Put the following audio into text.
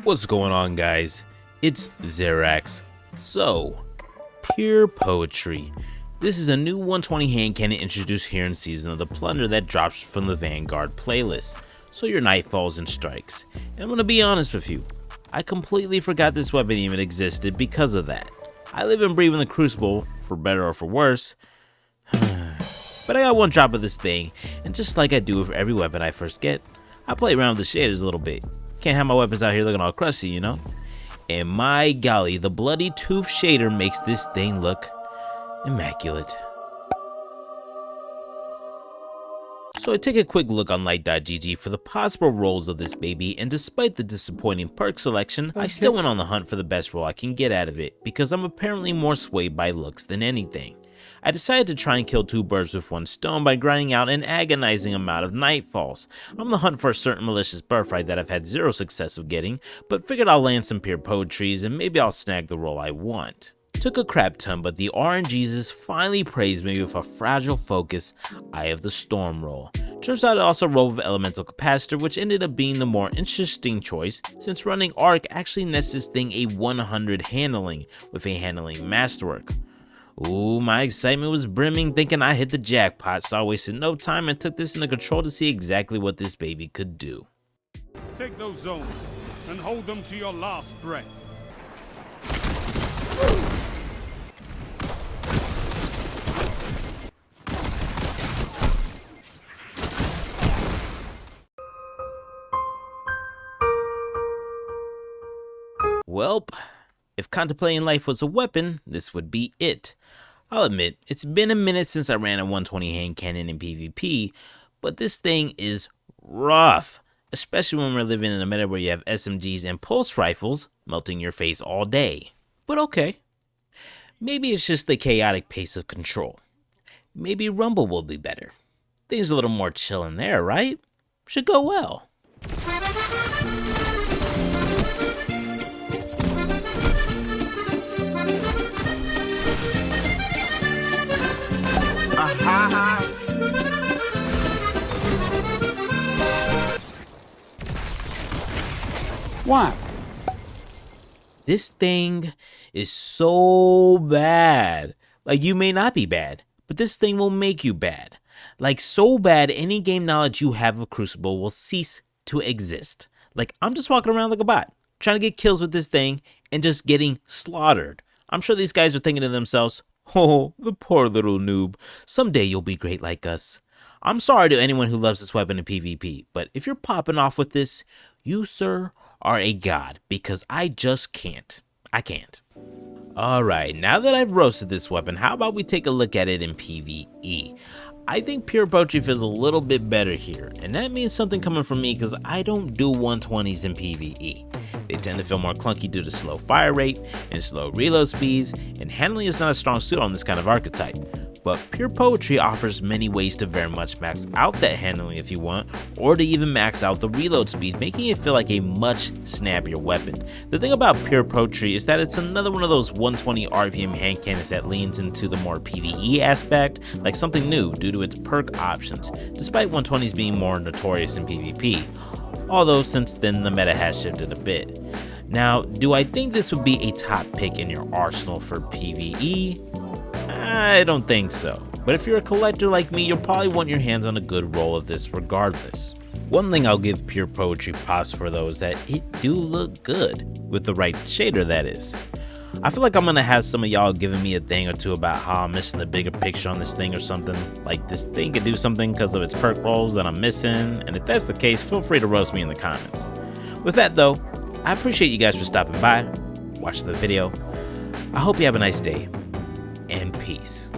What's going on, guys? It's Zerax. So, pure poetry. This is a new 120 hand cannon introduced here in Season of the Plunder that drops from the Vanguard playlist, so your nightfalls and strikes. And I'm gonna be honest with you, I completely forgot this weapon even existed because of that. I live and breathe in the Crucible, for better or for worse. But I got one drop of this thing, and just like I do with every weapon I first get, I play around with the shaders a little bit. Can't have my weapons out here looking all crusty, you know? And my golly, the bloody tooth shader makes this thing look immaculate. So I take a quick look on light.gg for the possible roles of this baby, and despite the disappointing perk selection, I still went on the hunt for the best role I can get out of it, because I'm apparently more swayed by looks than anything. I decided to try and kill two birds with one stone by grinding out an agonizing amount of nightfalls. I'm on the hunt for a certain malicious birthright that I've had zero success of getting, but figured I'll land some pure poetries and maybe I'll snag the role I want. Took a crap ton, but the RNGesus finally praised me with a fragile focus Eye of the Storm roll. Turns out it also rolled with Elemental Capacitor, which ended up being the more interesting choice since running Arc actually nets this thing a 100 handling with a handling masterwork. Ooh, my excitement was brimming, thinking I hit the jackpot, so I wasted no time and took this into control to see exactly what this baby could do. Take those zones and hold them to your last breath. Welp, if contemplating life was a weapon, this would be it. I'll admit, it's been a minute since I ran a 120 hand cannon in PvP, but this thing is rough, especially when we're living in a meta where you have SMGs and pulse rifles melting your face all day. But okay, maybe it's just the chaotic pace of control. Maybe Rumble will be better. Things a little more chill in there, right? Should go well. What? This thing is so bad. Like, you may not be bad, but this thing will make you bad. Like, so bad any game knowledge you have of Crucible will cease to exist. Like, I'm just walking around like a bot, trying to get kills with this thing and just getting slaughtered. I'm sure these guys are thinking to themselves, oh, the poor little noob. Someday you'll be great like us. I'm sorry to anyone who loves this weapon in PvP, but if you're popping off with this, you, sir, are a god, because I just can't. I can't. Alright, now that I've roasted this weapon, how about we take a look at it in PvE? I think pure poetry feels a little bit better here, and that means something coming from me because I don't do 120s in PvE. They tend to feel more clunky due to slow fire rate and slow reload speeds, and handling is not a strong suit on this kind of archetype. But pure poetry offers many ways to very much max out that handling if you want, or to even max out the reload speed, making it feel like a much snappier weapon. The thing about pure poetry is that it's another one of those 120 RPM hand cannons that leans into the more PvE aspect, like something new due to its perk options, despite 120s being more notorious in PvP. Although since then the meta has shifted a bit. Now, do I think this would be a top pick in your arsenal for PvE? I don't think so, but if you're a collector like me, you'll probably want your hands on a good roll of this regardless. One thing I'll give pure poetry props for though is that it do look good, with the right shader that is. I feel like I'm gonna have some of y'all giving me a thing or two about how I'm missing the bigger picture on this thing or something, like this thing could do something because of its perk rolls that I'm missing, and if that's the case, feel free to roast me in the comments. With that though, I appreciate you guys for stopping by, watching the video. I hope you have a nice day, and peace.